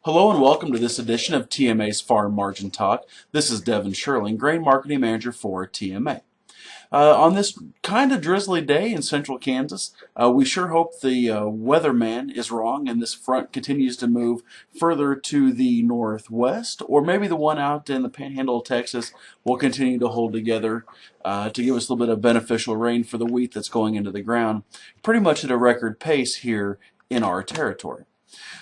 Hello and welcome to this edition of TMA's Farm Margin Talk. This is Devin Schierling, Grain Marketing Manager for TMA. On this kind of drizzly day in central Kansas, we sure hope the weatherman is wrong and this front continues to move further to the northwest, or maybe the one out in the panhandle of Texas will continue to hold together to give us a little bit of beneficial rain for the wheat that's going into the ground, pretty much at a record pace here in our territory.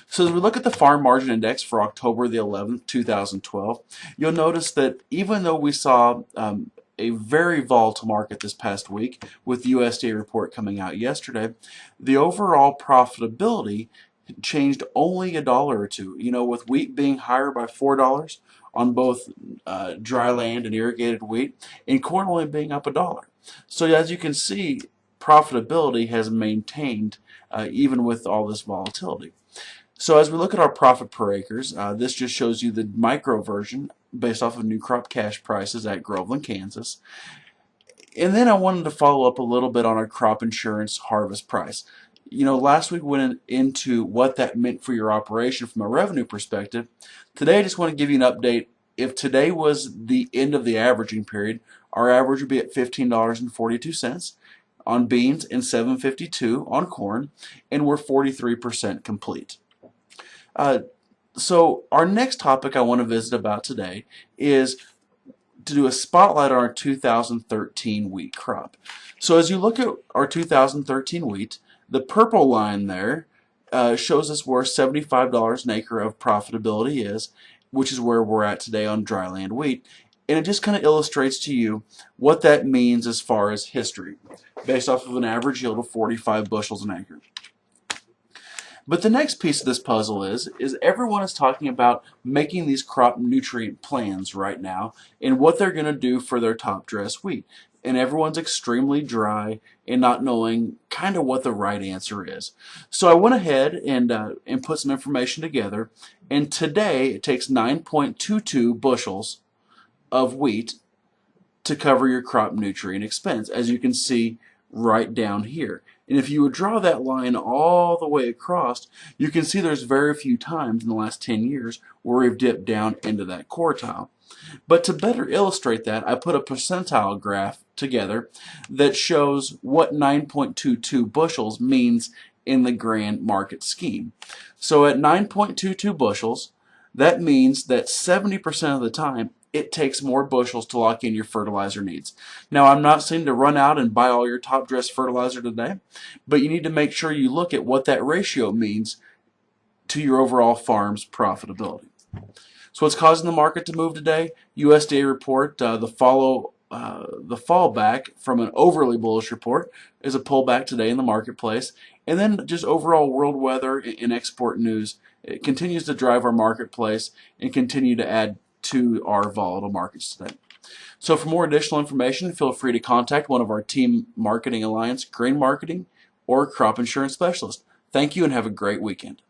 So as we look at the Farm Margin Index for October the 11th, 2012, you'll notice that even though we saw a very volatile market this past week with the USDA report coming out yesterday, the overall profitability changed only $1 or two. You know, with wheat being higher by $4 on both dry land and irrigated wheat, and corn only being up $1. So as you can see, profitability has maintained even with all this volatility. So as we look at our profit per acres, this just shows you the micro version based off of new crop cash prices at Groveland, Kansas. And then I wanted to follow up a little bit on our crop insurance harvest price. You know, last week we went into what that meant for your operation from a revenue perspective. Today I just want to give you an update. If today was the end of the averaging period, our average would be at $15.42 on beans and $7.52 on corn, and we're 43% complete. So our next topic I want to visit about today is to do a spotlight on our 2013 wheat crop. So as you look at our 2013 wheat, the purple line there shows us where $75 an acre of profitability is, which is where we're at today on dryland wheat. And it just kind of illustrates to you what that means as far as history, based off of an average yield of 45 bushels an acre. But the next piece of this puzzle is everyone is talking about making these crop nutrient plans right now and what they're going to do for their top dress wheat. And everyone's extremely dry and not knowing kind of what the right answer is. So I went ahead and put some information together. And today it takes 9.22 bushels of wheat to cover your crop nutrient expense, as you can see right down here. And if you would draw that line all the way across, you can see there's very few times in the last 10 years where we've dipped down into that quartile. But to better illustrate that, I put a percentile graph together that shows what 9.22 bushels means in the grand market scheme. So at 9.22 bushels, that means that 70% of the time it takes more bushels to lock in your fertilizer needs. Now, I'm not saying to run out and buy all your top dress fertilizer today, but you need to make sure you look at what that ratio means to your overall farm's profitability. So what's causing the market to move today? USDA report, the fallback from an overly bullish report is a pullback today in the marketplace. And then just overall world weather and export news, it continues to drive our marketplace and continue to add to our volatile markets today. So for more additional information, feel free to contact one of our Team Marketing Alliance grain marketing or crop insurance specialists. Thank you and have a great weekend.